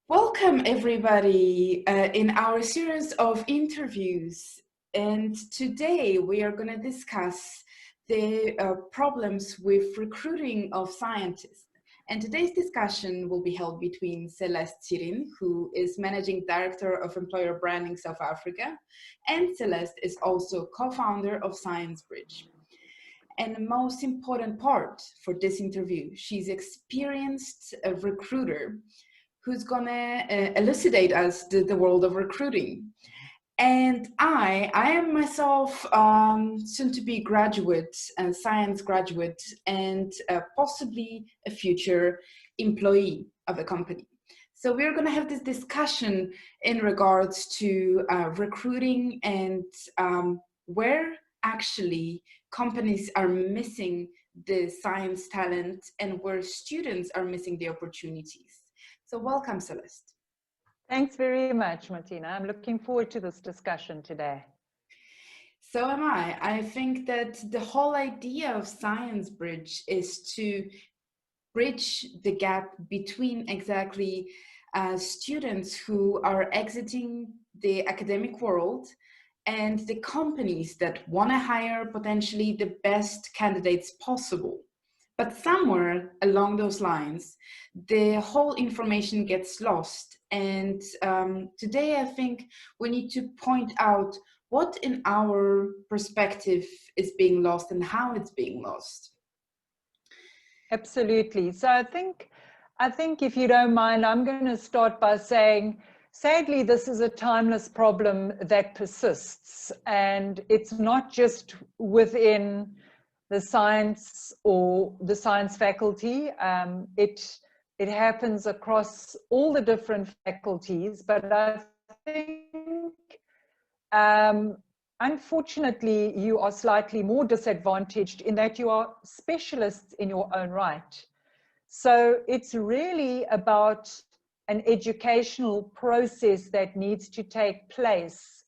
Welcome everybody in our series of interviews, and today we are going to discuss the problems with recruiting of scientists. And today's discussion will be held between Celeste Sirin, who is Managing Director of Employer Branding South Africa, and Celeste is also co-founder of ScienceBridge. And the most important part for this interview, she's experienced a recruiter who's gonna elucidate us the world of recruiting. And I am myself soon-to-be graduate, a science graduate, and possibly a future employee of a company. So we're gonna have this discussion in regards to recruiting and where actually companies are missing the science talent and where students are missing the opportunities. So welcome, Celeste. Thanks very much, Martina. I'm looking forward to this discussion today. So am I. I think that the whole idea of ScienceBridge is to bridge the gap between exactly students who are exiting the academic world and the companies that want to hire potentially the best candidates possible. But somewhere along those lines, the whole information gets lost. And today I think we need to point out what in our perspective is being lost and how it's being lost. Absolutely. So I think if you don't mind, I'm going to start by saying, sadly, this is a timeless problem that persists. And it's not just within the science or the science faculty. It happens across all the different faculties, but I think unfortunately you are slightly more disadvantaged in that you are specialists in your own right. So it's really about an educational process that needs to take place,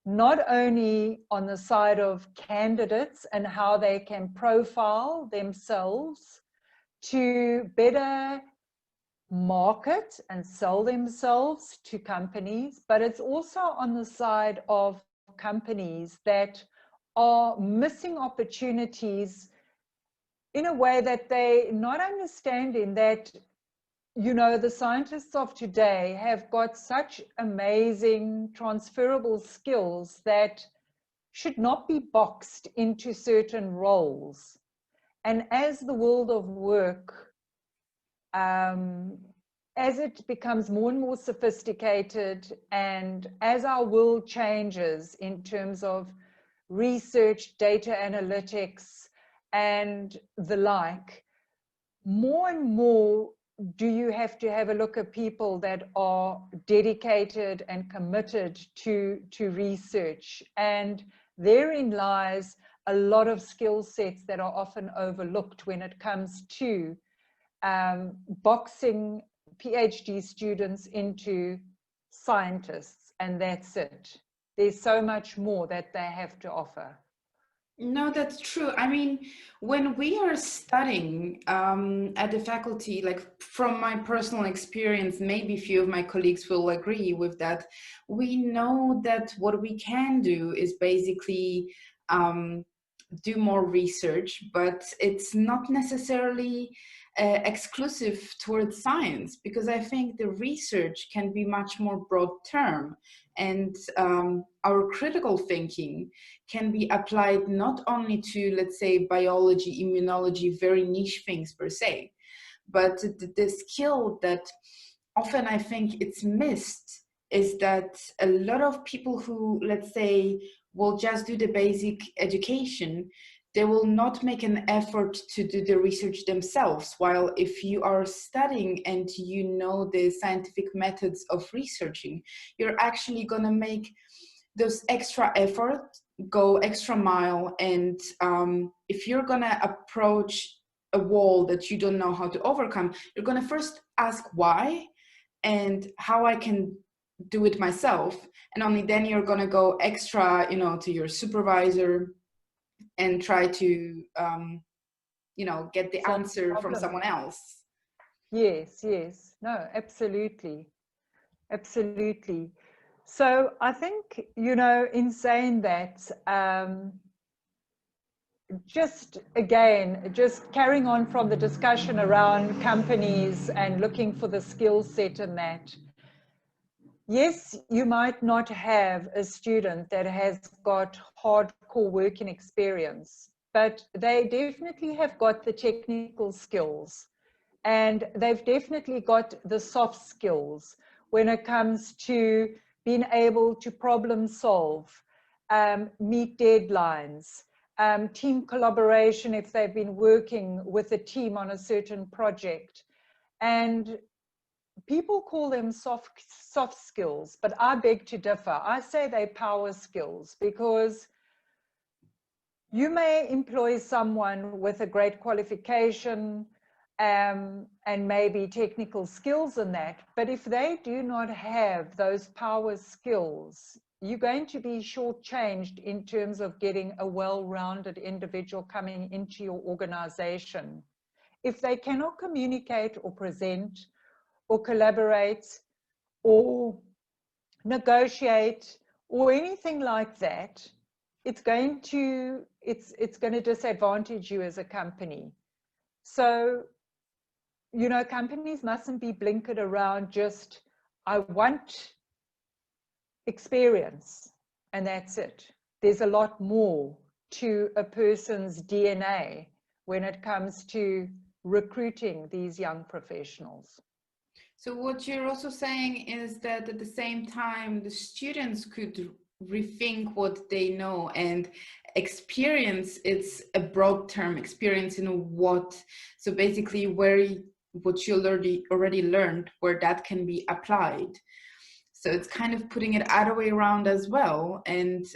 not only on the side of candidates and how they can profile themselves to better market and sell themselves to companies, but it's also on the side of companies that are missing opportunities in a way that they not understanding that, you know, the scientists of today have got such amazing transferable skills that should not be boxed into certain roles. And as the world of work, as it becomes more and more sophisticated and as our world changes in terms of research, data analytics, and the like, more and more do you have to have a look at people that are dedicated and committed to research. And therein lies a lot of skill sets that are often overlooked when it comes to boxing PhD students into scientists, and that's it. There's so much more that they have to offer. No, that's true. I mean, when we are studying at the faculty, like from my personal experience, maybe a few of my colleagues will agree with that. We know that what we can do is basically do more research, but it's not necessarily exclusive towards science, because I think the research can be much more broad term, and our critical thinking can be applied not only to, let's say, biology, immunology, very niche things per se, but the skill that often I think it's missed is that a lot of people who, let's say, will just do the basic education they will not make an effort to do the research themselves. While if you are studying and you know the scientific methods of researching, you're actually going to make those extra effort, go extra mile. And if you're going to approach a wall that you don't know how to overcome, you're going to first ask why and how I can do it myself. And only then you're going to go extra, you know, to your supervisor and try to, you know, get the Solve the answer from problem. someone else. Yes, yes. No, absolutely. Absolutely. So I think, you know, in saying that, just again, just carrying on from the discussion around companies and looking for the skill set in that. Yes, you might not have a student that has got hardcore working experience, but they definitely have got the technical skills, and they've definitely got the soft skills when it comes to being able to problem solve, meet deadlines, team collaboration if they've been working with a team on a certain project. And people call them soft skills, but I beg to differ. I say they're power skills, because you may employ someone with a great qualification and maybe technical skills in that, but if they do not have those power skills, you're going to be shortchanged in terms of getting a well-rounded individual coming into your organization. If they cannot communicate or present or collaborate or negotiate or anything like that, it's going to disadvantage you as a company. So, you know, companies mustn't be blinkered around just, I want experience and that's it. There's a lot more to a person's DNA when it comes to recruiting these young professionals. So what you're also saying is that at the same time, the students could rethink what they know, and experience, it's a broad term, experience in what, so basically what you already learned, where that can be applied. So it's kind of putting it other way around as well. And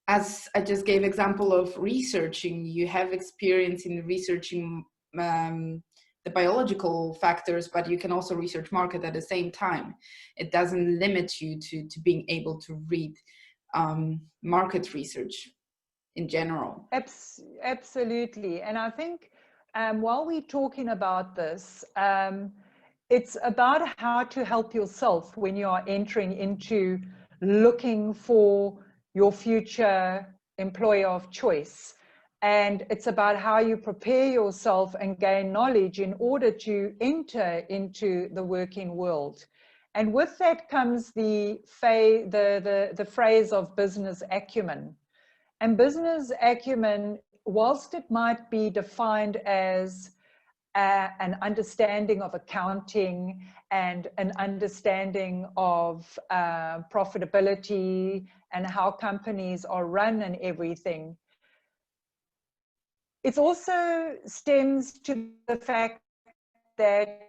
as I just gave example of researching, you have experience in researching the biological factors, but you can also research market at the same time. It doesn't limit you to being able to read market research in general. Absolutely. And I think while we're talking about this, it's about how to help yourself when you are entering into looking for your future employer of choice. And it's about how you prepare yourself and gain knowledge in order to enter into the working world. And with that comes the phrase of business acumen. And business acumen, whilst it might be defined as an understanding of accounting and an understanding of profitability and how companies are run and everything, it also stems to the fact that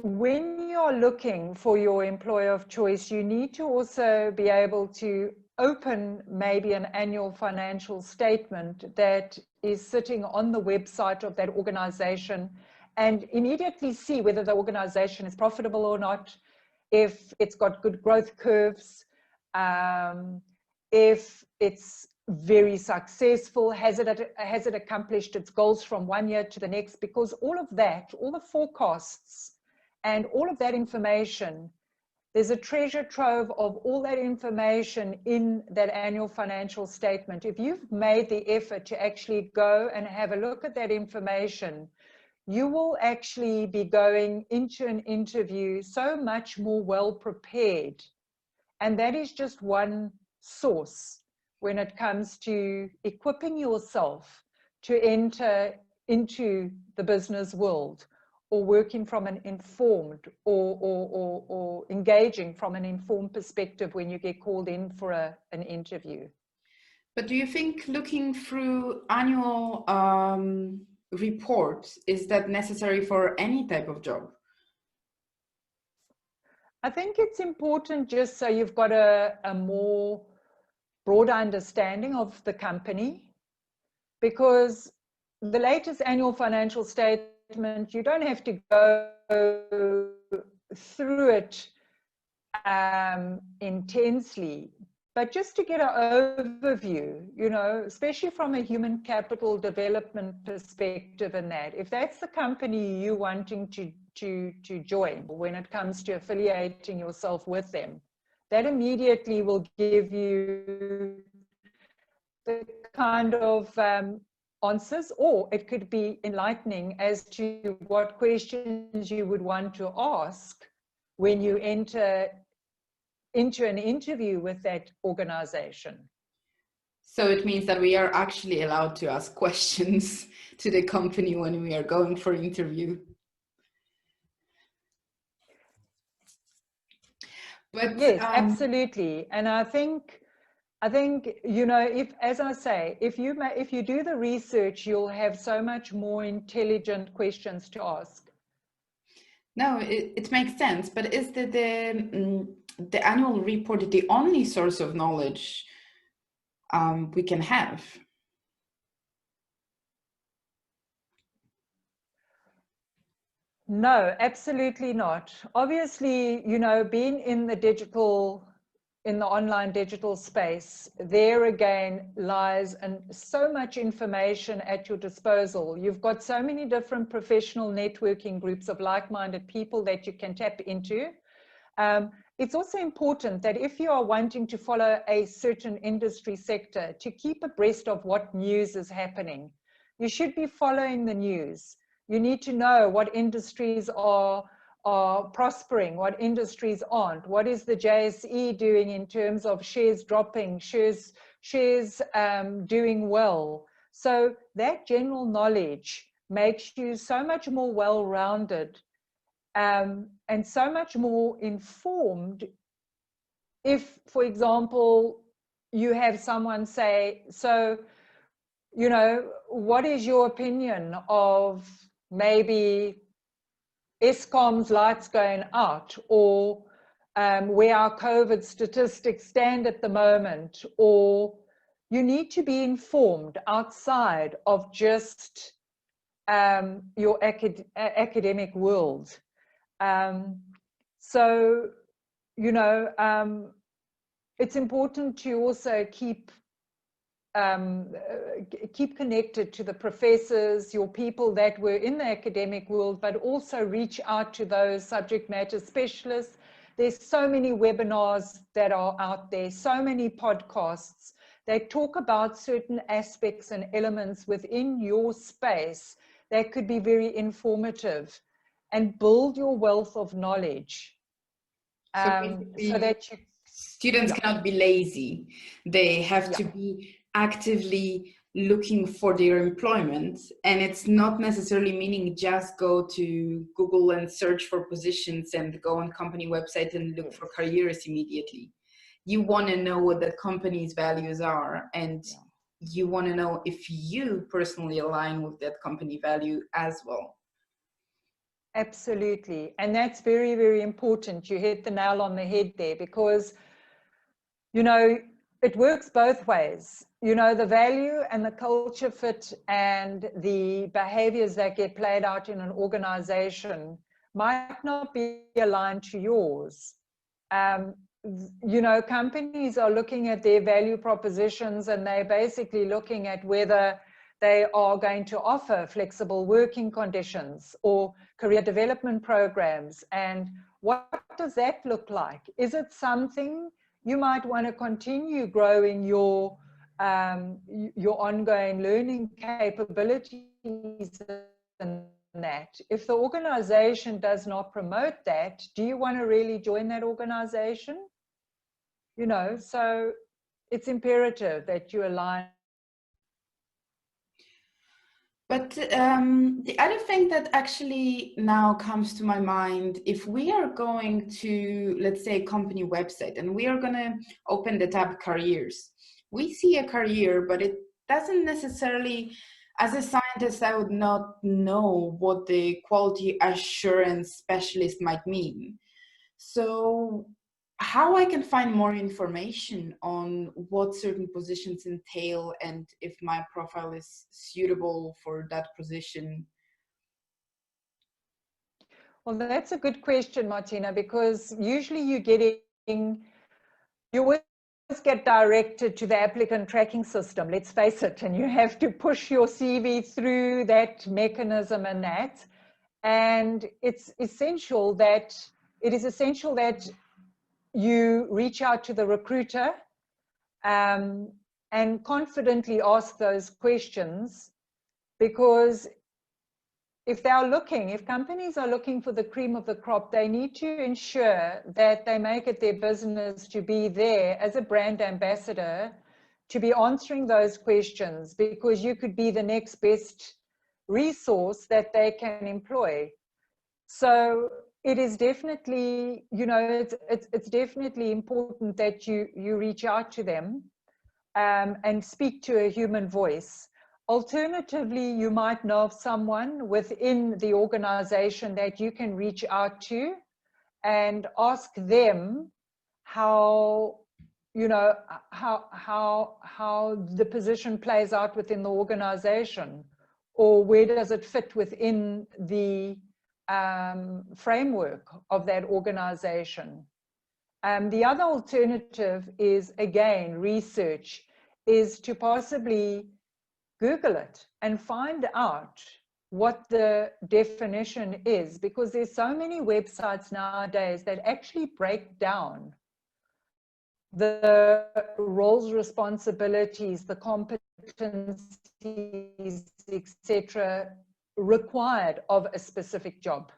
when you're looking for your employer of choice, you need to also be able to open maybe an annual financial statement that is sitting on the website of that organization and immediately see whether the organization is profitable or not, if it's got good growth curves, if it's very successful, has it accomplished its goals from one year to the next, because all of that, all the forecasts and all of that information, there's a treasure trove of all that information in that annual financial statement. If you've made the effort to actually go and have a look at that information, you will actually be going into an interview so much more well prepared. And that is just one source when it comes to equipping yourself to enter into the business world, or working from an informed or engaging from an informed perspective when you get called in for an interview. But do you think looking through annual reports, is that necessary for any type of job? I think it's important just so you've got a more broad understanding of the company, because the latest annual financial statement, you don't have to go through it intensely, but just to get an overview, you know, especially from a human capital development perspective, in that if that's the company you wanting to join when it comes to affiliating yourself with them, that immediately will give you the kind of answers, or it could be enlightening as to what questions you would want to ask when you enter into an interview with that organization. So it means that we are actually allowed to ask questions to the company when we are going for interview. But yes, absolutely. And I think you know, if, as I say, if you do the research, you'll have so much more intelligent questions to ask. No, it makes sense. But is the annual report the only source of knowledge we can have? No, absolutely not. Obviously, you know, being in the online digital space, there again lies and so much information at your disposal. You've got so many different professional networking groups of like-minded people that you can tap into. It's also important that if you are wanting to follow a certain industry sector, to keep abreast of what news is happening. You should be following the news. You need to know what industries are prospering, what industries aren't. What is the JSE doing in terms of shares dropping, shares doing well? So that general knowledge makes you so much more well-rounded and so much more informed if, for example, you have someone say, so, you know, what is your opinion of maybe Eskom's lights going out, or where our COVID statistics stand at the moment, or you need to be informed outside of just your academic world. So, you know, it's important to also keep connected to the professors, your people that were in the academic world, but also reach out to those subject matter specialists. There's so many webinars that are out there, so many podcasts that talk about certain aspects and elements within your space that could be very informative and build your wealth of knowledge. So that you, students cannot be lazy. They have to be actively looking for their employment, and it's not necessarily meaning just go to Google and search for positions and go on company website and look for careers immediately. You want to know what the company's values are, and you want to know if you personally align with that company value as well. Absolutely. And that's very, very important. You hit the nail on the head there, because, you know, it works both ways. You know, the value and the culture fit and the behaviors that get played out in an organization might not be aligned to yours. You know, companies are looking at their value propositions, and they're basically looking at whether they are going to offer flexible working conditions or career development programs. And what does that look like? Is it something you might want to continue growing your ongoing learning capabilities in that? If the organization does not promote that, do you want to really join that organization? You know, so it's imperative that you align. But the other thing that actually now comes to my mind, if we are going to, let's say, company website, and we are going to open the tab careers, we see a career, but it doesn't necessarily, as a scientist, I would not know what the quality assurance specialist might mean. So how I can find more information on what certain positions entail and if my profile is suitable for that position? Well, that's a good question, Martina, because usually you always get directed to the applicant tracking system, let's face it, and you have to push your CV through that mechanism and that. And it is essential that you reach out to the recruiter and confidently ask those questions, because if companies are looking for the cream of the crop, they need to ensure that they make it their business to be there as a brand ambassador, to be answering those questions, because you could be the next best resource that they can employ. So it is definitely, it's definitely important that you reach out to them and speak to a human voice. Alternatively, you might know of someone within the organization that you can reach out to and ask them how the position plays out within the organization, or where does it fit within the framework of that organization. The other alternative is, again, research, is to possibly Google it and find out what the definition is, because there's so many websites nowadays that actually break down the roles, responsibilities, the competencies, etc., required of a specific job.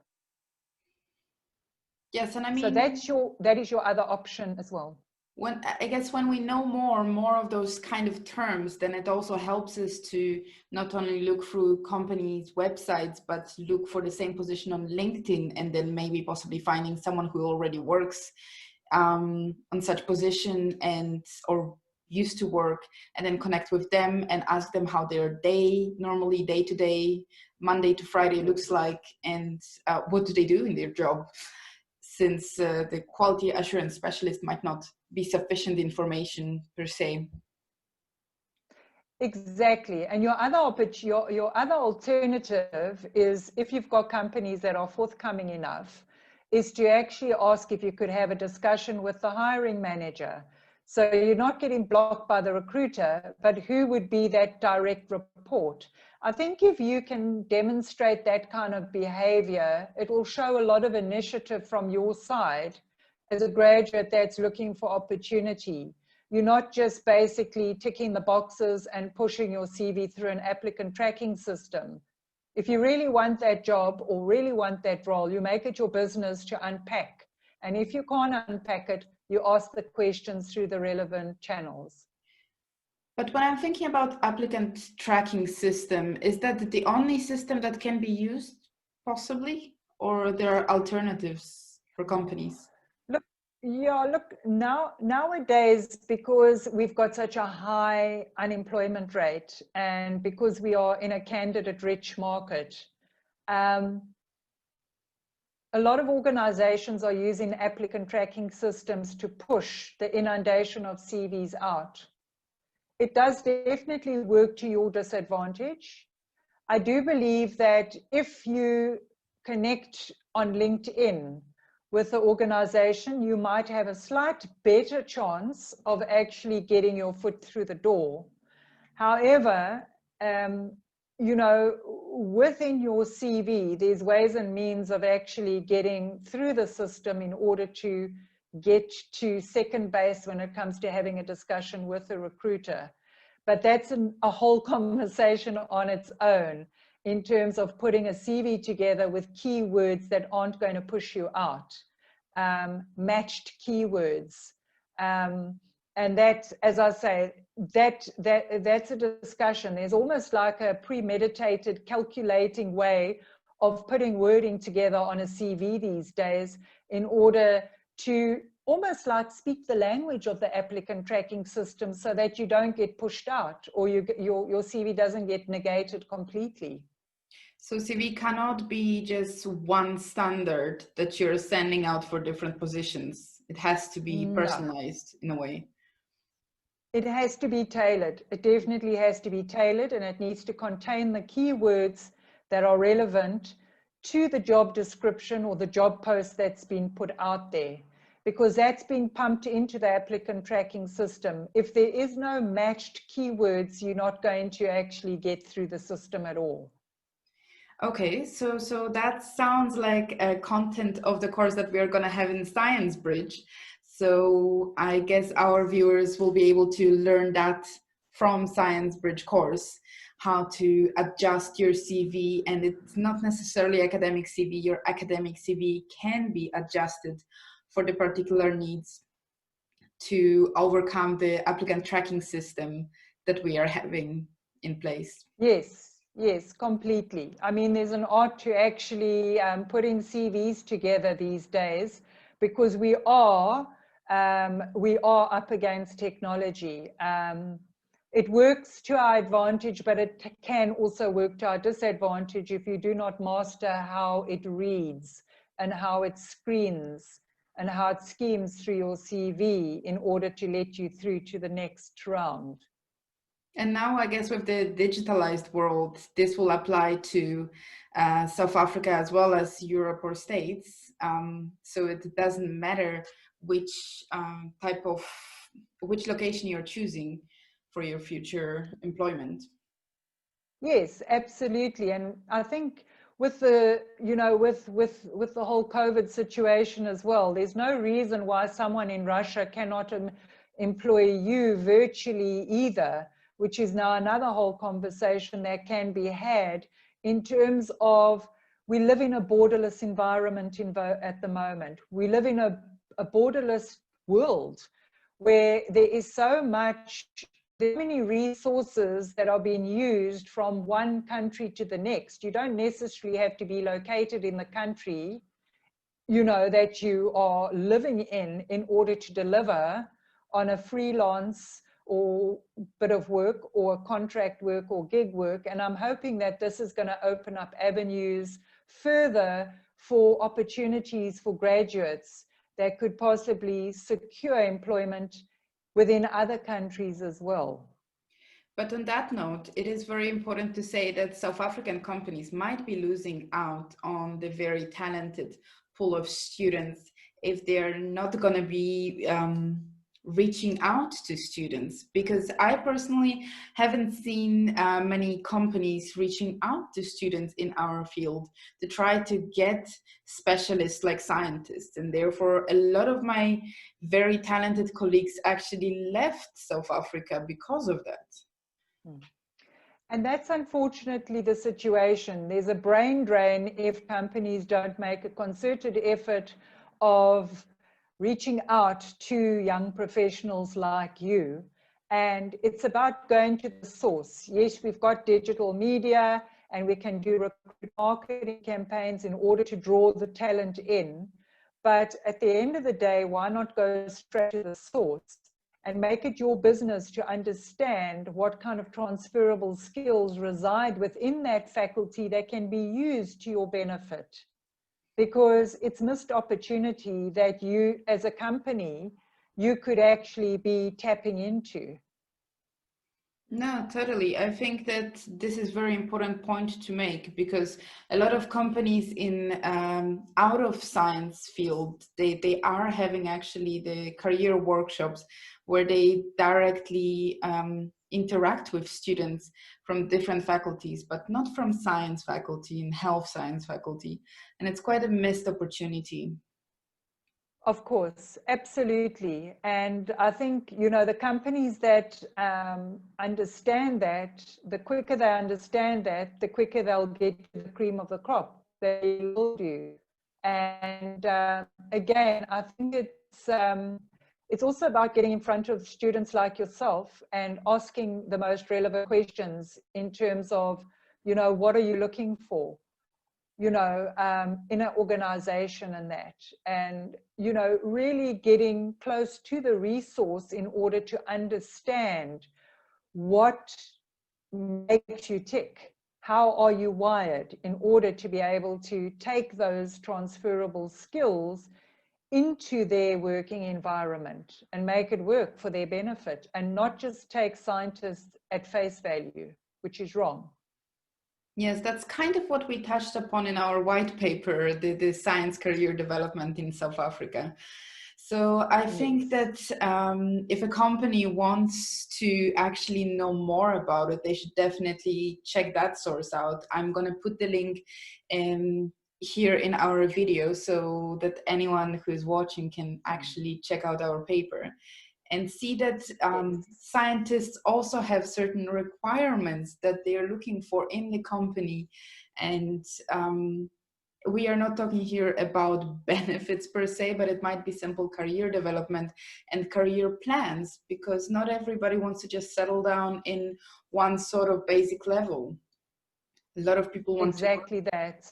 Yes, and I mean, so that is your other option as well. I guess when we know more of those kind of terms, then it also helps us to not only look through companies' websites, but look for the same position on LinkedIn, and then maybe possibly finding someone who already works on such position or used to work, and then connect with them and ask them how their normally day to day, Monday to Friday looks like, and what do they do in their job, since the quality assurance specialist might not be sufficient information per se. Exactly. And your other alternative is, if you've got companies that are forthcoming enough, is to actually ask if you could have a discussion with the hiring manager. So you're not getting blocked by the recruiter, but who would be that direct report? I think if you can demonstrate that kind of behavior, it will show a lot of initiative from your side as a graduate that's looking for opportunity. You're not just basically ticking the boxes and pushing your CV through an applicant tracking system. If you really want that job or really want that role, you make it your business to unpack. And if you can't unpack it, you ask the questions through the relevant channels. But when I'm thinking about applicant tracking system, is that the only system that can be used, possibly? Or there are alternatives for companies? Look, nowadays, because we've got such a high unemployment rate, and because we are in a candidate-rich market, a lot of organizations are using applicant tracking systems to push the inundation of CVs out. It does definitely work to your disadvantage. I do believe that if you connect on LinkedIn with the organization, you might have a slight better chance of actually getting your foot through the door. However, within your CV, there's ways and means of actually getting through the system in order to get to second base when it comes to having a discussion with the recruiter. But that's a whole conversation on its own, in terms of putting a CV together with keywords that aren't going to push you out, matched keywords. And that, as I say, that's a discussion. There's almost like a premeditated, calculating way of putting wording together on a CV these days, in order to almost like speak the language of the applicant tracking system so that you don't get pushed out or your CV doesn't get negated completely. So CV cannot be just one standard that you're sending out for different positions. It has to be No. personalized in a way. It has to be tailored. It definitely has to be tailored, and it needs to contain the keywords that are relevant to the job description or the job post that's been put out there, because that's been pumped into the applicant tracking system. If there is no matched keywords, you're not going to actually get through the system at all. Okay, so that sounds like a content of the course that we are going to have in Science Bridge. So I guess our viewers will be able to learn that from Science Bridge course, how to adjust your CV. And it's not necessarily academic CV. Your academic CV can be adjusted for the particular needs to overcome the applicant tracking system that we are having in place. Yes, yes, completely. I mean, there's an art to actually putting CVs together these days, because we are up against technology. It works to our advantage, but it can also work to our disadvantage if you do not master how it reads and how it screens and how it schemes through your CV in order to let you through to the next round. And now I guess with the digitalized world, this will apply to South Africa as well as Europe or States. So it doesn't matter which which location you're choosing for your future employment. Yes, absolutely. And I think with the, with the whole COVID situation as well, there's no reason why someone in Russia cannot employ you virtually either, which is now another whole conversation that can be had in terms of, we live in a borderless environment at the moment. We live in a borderless world where there is so much, there are many resources that are being used from one country to the next. You don't necessarily have to be located in the country, that you are living in order to deliver on a freelance or bit of work or contract work or gig work. And I'm hoping that this is going to open up avenues further for opportunities for graduates that could possibly secure employment within other countries as well. But on that note, it is very important to say that South African companies might be losing out on the very talented pool of students if they're not going to be reaching out to students, because I personally haven't seen many companies reaching out to students in our field to try to get specialists like scientists, and therefore a lot of my very talented colleagues actually left South Africa because of that. And that's unfortunately the situation. There's a brain drain if companies don't make a concerted effort of reaching out to young professionals like you. And it's about going to the source. Yes, we've got digital media and we can do marketing campaigns in order to draw the talent in. But at the end of the day, why not go straight to the source and make it your business to understand what kind of transferable skills reside within that faculty that can be used to your benefit? Because it's missed opportunity that you, as a company, you could actually be tapping into. No, totally. I think that this is a very important point to make, because a lot of companies in out of science field, they are having actually the career workshops where they directly interact with students from different faculties, but not from science faculty and health science faculty. And it's quite a missed opportunity. Of course, absolutely. And I think, the companies that understand that, the quicker they understand that, the quicker they'll get to the cream of the crop. They will do. And again, I think it's also about getting in front of students like yourself and asking the most relevant questions in terms of, what are you looking for? in an organization and that, and, really getting close to the resource in order to understand what makes you tick. How are you wired in order to be able to take those transferable skills into their working environment and make it work for their benefit, and not just take scientists at face value, which is wrong. Yes, that's kind of what we touched upon in our white paper, the science career development in South Africa. So I think that if a company wants to actually know more about it, they should definitely check that source out. I'm going to put the link here in our video so that anyone who is watching can actually check out our paper and see that scientists also have certain requirements that they are looking for in the company. And we are not talking here about benefits per se, but it might be simple career development and career plans, because not everybody wants to just settle down in one sort of basic level. A lot of people want exactly that.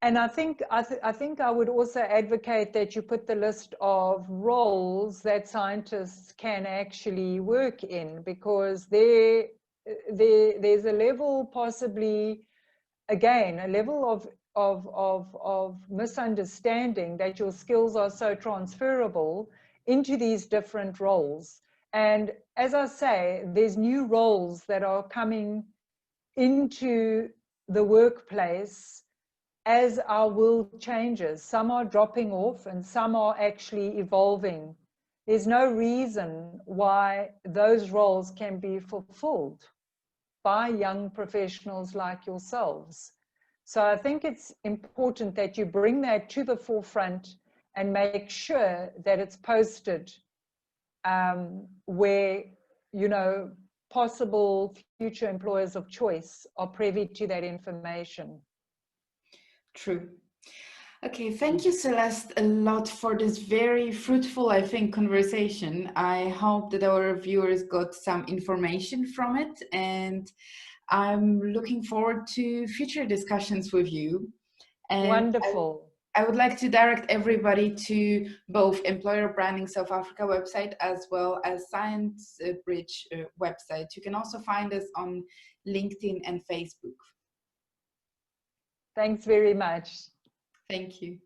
And I think I would also advocate that you put the list of roles that scientists can actually work in, because there's a level, possibly, again, a level of misunderstanding that your skills are so transferable into these different roles. And as I say, there's new roles that are coming into the workplace as our world changes. Some are dropping off and some are actually evolving. There's no reason why those roles can be fulfilled by young professionals like yourselves. So I think it's important that you bring that to the forefront and make sure that it's posted where, possible future employers of choice are privy to that information. True. Okay, thank you, Celeste, a lot for this very fruitful, I think, conversation. I hope that our viewers got some information from it, and I'm looking forward to future discussions with you. And wonderful. I would like to direct everybody to both Employer Branding South Africa website as well as Science Bridge website. You can also find us on LinkedIn and Facebook. Thanks very much. Thank you.